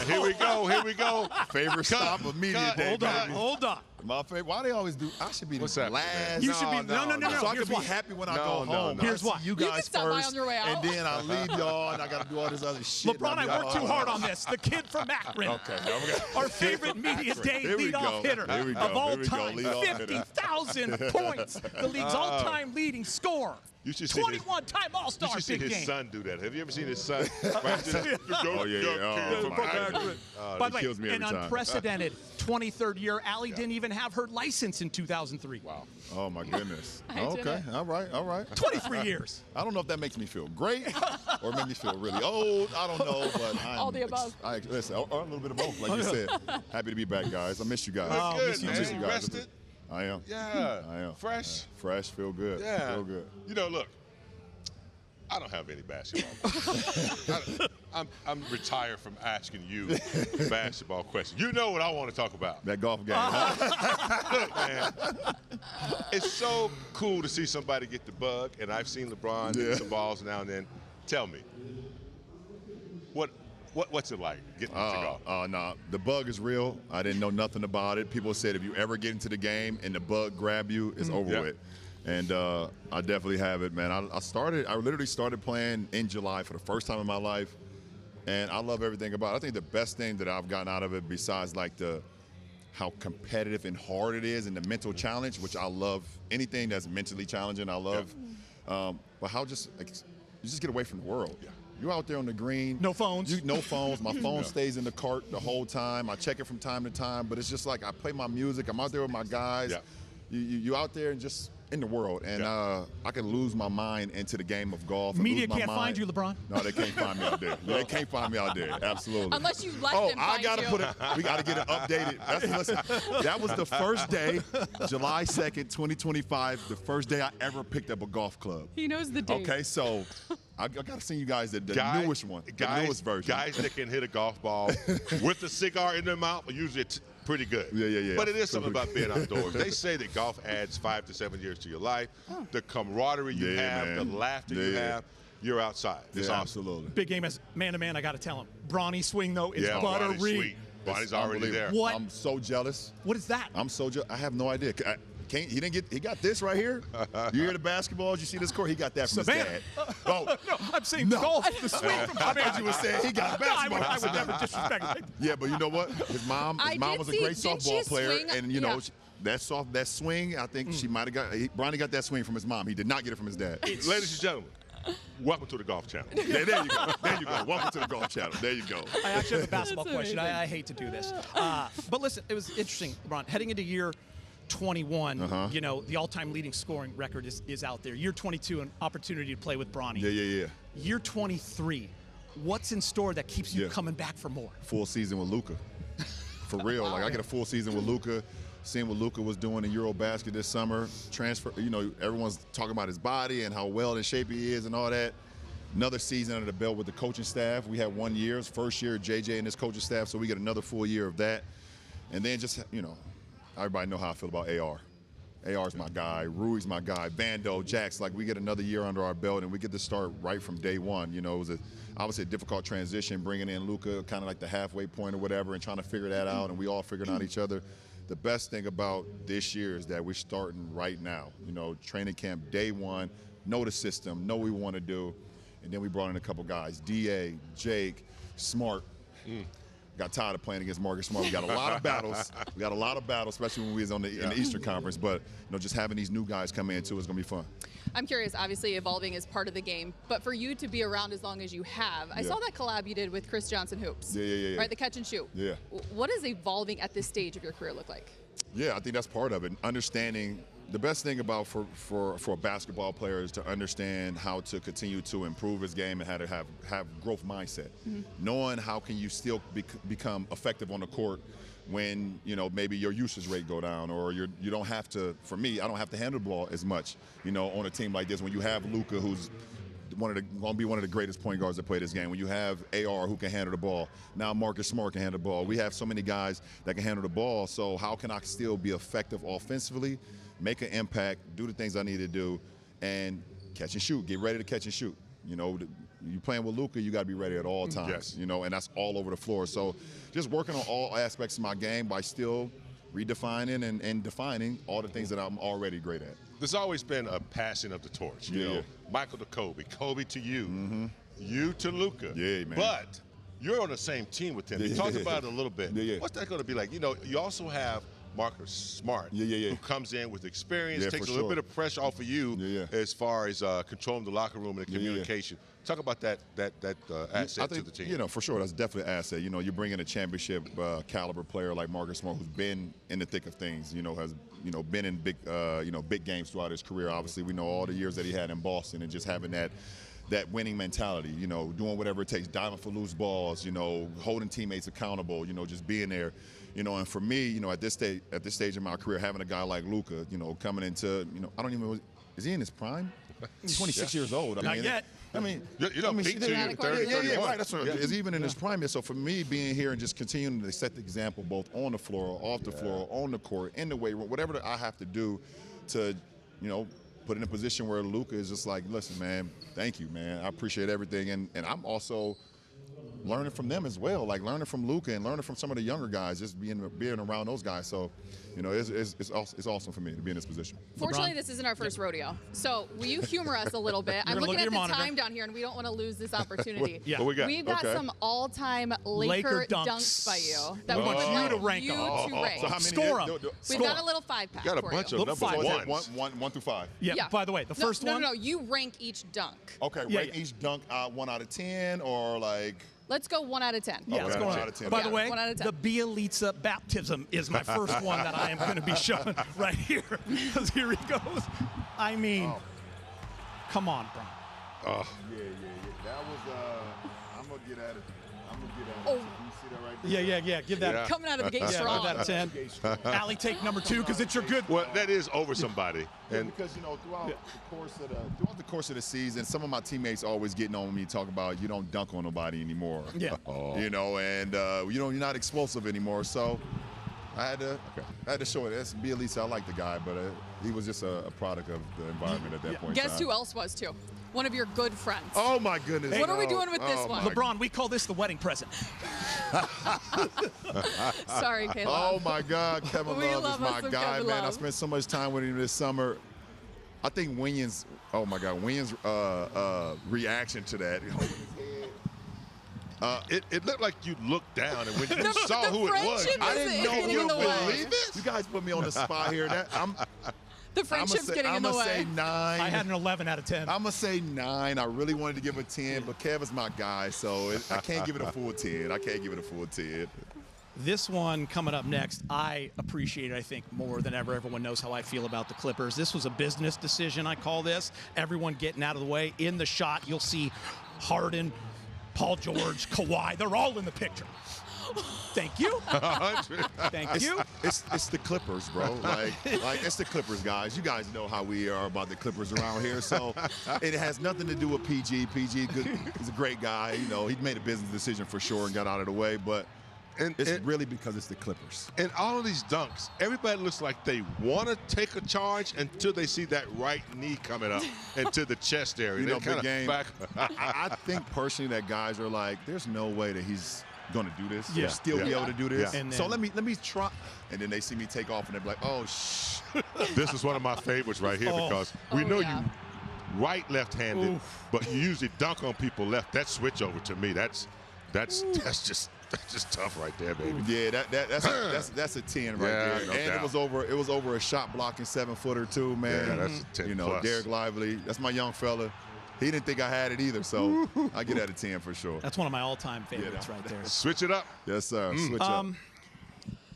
Here we go. Here we go. Favorite stop of media day. Hold on. My favorite. Why they always do? I should be the last. You should be. No. So I can be happy when I go home. Here's why. You guys can stop by on your way out. and then I leave y'all, and I got to do all this other shit. LeBron, I worked too hard on this. The kid from Akron. Okay. Our favorite media day leadoff hitter of all time. 50,000 points. The league's all-time leading scorer. 21-time All-Star. You should see his son do that. Have you ever seen his son? Oh, yeah. By the way, kills me every an time. unprecedented 23rd year. Allie didn't even have her license in 2003. Wow. Oh, my goodness. I did Okay. it. All right. 23 years. I don't know if that makes me feel great or make me feel really old. I don't know, but I'm All the above. Listen, or a little bit of both, like you said. Happy to be back, guys. I miss you guys. Oh, good, I miss man. you guys. Rested? I am. Yeah. I am. Fresh? Fresh, feel good. Yeah. Feel good. You know, look, I don't have any basketball. I'm retired from asking you basketball questions. You know what I want to talk about. That golf game. Look, man, it's so cool to see somebody get the bug, and I've seen LeBron hit some balls now and then. Tell me, what's it like getting into golf? No, the bug is real. I didn't know nothing about it. People said if you ever get into the game and the bug grab you, it's over with. And I definitely have it, man. I literally started playing in July for the first time in my life, and I love everything about it. I think the best thing that I've gotten out of it, besides like how competitive and hard it is and the mental challenge, which I love. Anything that's mentally challenging, I love. But how you just get away from the world. Yeah. You're out there on the green. No phones. No phones. My phone stays in the cart the whole time. I check it from time to time, but it's just like I play my music. I'm out there with my guys. Yeah. You out there and just in the world, and I can lose my mind into the game of golf. Media can't find you, LeBron. No, they can't find me out there. They can't find me out there. Absolutely. Unless you let them I find gotta you. we got to get it updated. That was the first day, July 2nd, 2025, the first day I ever picked up a golf club. He knows the date. Okay, so I got to send you guys the newest one, the newest version. Guys that can hit a golf ball with a cigar in their mouth are usually pretty good. Yeah. But it is something about being outdoors. They say that golf adds 5 to 7 years to your life. The camaraderie you have, man. the laughter you have, you're outside. It's awesome. Absolutely. Big game as man-to-man, I got to tell him. Bronny swing, though, is Yeah, buttery. Bronny's sweet. Bronny's already there. What? I'm so jealous. What is that? I'm so jealous. I have no idea. He got this right here. You hear the basketballs? You see this court? He got that from Savannah. his dad. Oh, No, I'm saying golf. The swing from I thought you were saying he got a basketball. I would never disrespect him. Yeah, but you know what? His mom was a great softball player, and you know that swing. I think she might have got. Bronny got that swing from his mom. He did not get it from his dad. Ladies and gentlemen, welcome to the Golf Channel. There you go. There you go. Welcome to the Golf Channel. There you go. I actually have a basketball That's question. amazing. I hate to do this. But listen, it was interesting, LeBron. Heading into year 21, you know, the all-time leading scoring record is out there. Year 22, an opportunity to play with Bronny. Yeah. Year 23, what's in store that keeps you coming back for more? Full season with Luka. For real. Like, I get a full season with Luka. Seeing what Luka was doing in Eurobasket this summer. Transfer, you know, everyone's talking about his body and how well in shape he is and all that. Another season under the belt with the coaching staff. We had 1 year, first year, JJ and his coaching staff, so we get another full year of that. And then just, you know, everybody know how I feel about AR. AR's my guy, Rui's my guy, Vando, Jax, like we get another year under our belt and we get to start right from day one. You know, it was obviously a difficult transition bringing in Luka, kind of like the halfway point or whatever, and trying to figure that out, and we all figuring out each other. The best thing about this year is that we're starting right now. You know, training camp day one, know the system, know what we want to do, and then we brought in a couple guys, DA, Jake, Smart. Got tired of playing against Marcus Smart. We got a lot of battles. Especially when we was in the Eastern Conference. But you know, just having these new guys come in too is gonna be fun. I'm curious, obviously evolving is part of the game, but for you to be around as long as you have, I saw that collab you did with Chris Johnson Hoops. Yeah. Right, the catch and shoot. Yeah. What does evolving at this stage of your career look like? Yeah, I think that's part of it. Understanding the best thing about for a basketball player is to understand how to continue to improve his game and how to have growth mindset. Knowing how can you still become effective on the court when, you know, maybe your usage rate go down, or you don't have to. For me, I don't have to handle the ball as much, you know, on a team like this. When you have Luka, who's going to be one of the greatest point guards that play this game. When you have AR who can handle the ball, now Marcus Smart can handle the ball. We have so many guys that can handle the ball. So how can I still be effective offensively, make an impact, do the things I need to do, and catch and shoot? Get ready to catch and shoot. You know, you playing with Luka, you got to be ready at all times. Yes. You know, and that's all over the floor. So just working on all aspects of my game by still redefining and defining all the things that I'm already great at. There's always been a passing of the torch. You know, Michael to Kobe, Kobe to you, you to Luka. Yeah, man. But you're on the same team with him. We talked about it a little bit. What's that going to be like? You know, you also have Marcus Smart, who comes in with experience, takes a little bit of pressure off of you as far as controlling the locker room and the communication. Talk about that asset to the team. You know, for sure, that's definitely an asset. You know, you bring in a championship caliber player like Marcus Smart, who's been in the thick of things. You know, has been in big games throughout his career. Obviously, we know all the years that he had in Boston, and just having that winning mentality. You know, doing whatever it takes, diving for loose balls. You know, holding teammates accountable. You know, just being there. You know, and for me, you know, at this stage in my career, having a guy like Luka, you know, coming into, you know, I don't even know, is he in his prime? He's 26 years old. Not yet. You don't peak till you're 30, 31. Right. That's what is even in his prime yet. So for me, being here and just continuing to set the example both on the floor, off the floor, on the court, in the weight room, whatever I have to do to, you know, put in a position where Luka is just like, listen, man, thank you, man. I appreciate everything. And I'm also learning from them as well, like learning from Luka and learning from some of the younger guys, just being around those guys. So, you know, it's awesome for me to be in this position. Fortunately, this isn't our first rodeo. So will you humor us a little bit? I'm looking at the time down here, and we don't want to lose this opportunity. What we got? We've got some all-time Laker dunks by you that we want would you like to rank them. So how many? Score 'em. We've got a little 5-pack. Got a for bunch you. of number ones. One through 5. Yeah. By the way, the first one. No. You rank each dunk. Okay, rate each dunk 1 out of 10 or like. Let's go 1 out of 10. Yeah, let's go 1 out of 10. By the way, 1 out of 10. the Bjelica baptism is my first one that I am going to be showing right here. Because here he goes. I mean, come on, Bron. Yeah. That was, I'm going to get at it. Oh. You see that right there? Yeah. Give that. Coming out of the gate strong. Give that a 10. Allie, take number 2 because it's your good. Well, that is over somebody. And because, you know, throughout the course of the season, some of my teammates always getting on me, talking about you don't dunk on nobody anymore. Yeah. You know, and you know, you're not explosive anymore. So I had to show it. That's Bjelica. I like the guy, but he was just a product of the environment at that point. Guess who else was too? One of your good friends. Oh my goodness! What are we doing with this one? LeBron, we call this the wedding present. Sorry, Caleb. Oh my God, Kevin Love is my guy, Kevin man. Love. I spent so much time with him this summer. I think Winian's, reaction to that. It looked like you looked down, and when you saw who it was, I didn't know you believe it. You guys put me on the spot here. The friendship's getting in the way. I'm going to say 9. I had an 11 out of 10. I'm going to say 9. I really wanted to give it a 10, but Kev is my guy, so I can't give it a full 10. This one coming up next, I appreciate it, I think, more than ever. Everyone knows how I feel about the Clippers. This was a business decision, I call this. Everyone getting out of the way. In the shot, you'll see Harden, Paul George, Kawhi. They're all in the picture. Thank you. Thank you. It's the Clippers, bro. Like it's the Clippers, guys. You guys know how we are about the Clippers around here. So it has nothing to do with PG. PG he's a great guy. You know, he made a business decision for sure and got out of the way. But it's really because it's the Clippers. And all of these dunks, everybody looks like they want to take a charge until they see that right knee coming up into the chest area. You know, big game. I think personally that guys are like, there's no way that he's going to do this. Yeah. Still be able to do this. Yeah. And so let me try. And then they see me take off and they're like, oh, shh. This is one of my favorites right here because we know you right left-handed, but you usually dunk on people left. That switch over to me, that's just tough right there, baby. Yeah, that's a 10 right there. No and doubt. it was over a shot blocking 7-footer too, man. Yeah, that's a 10 You know, plus. Dereck Lively, that's my young fella. He didn't think I had it either, so I get at a 10 for sure. That's one of my all-time favorites right there. Switch it up. Yes, sir. Switch up.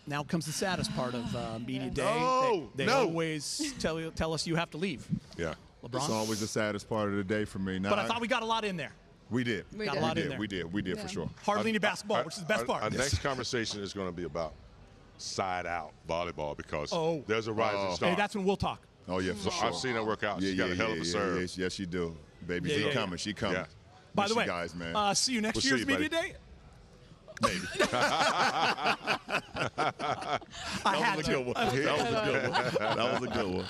Now comes the saddest part of media day. No, they always tell us you have to leave. Yeah. LeBron. It's always the saddest part of the day for me. Now, But I thought we got a lot in there. we did. Got a lot in there. We did for sure. Hardly any basketball, which is the best part. Our next conversation is going to be about side-out volleyball because Oh. there's a rising star. Hey, that's when we'll talk. Oh, yeah, for sure. I've seen her work out. She's got a hell of a serve. Yes, you do. Baby, Yeah, she coming. Yeah. By Miss the you way, guys, man. see you next We'll year's see you, media buddy. day. Maybe. I had to. That was a good one.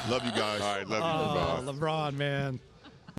Love you guys. All right, love you, LeBron. LeBron, man.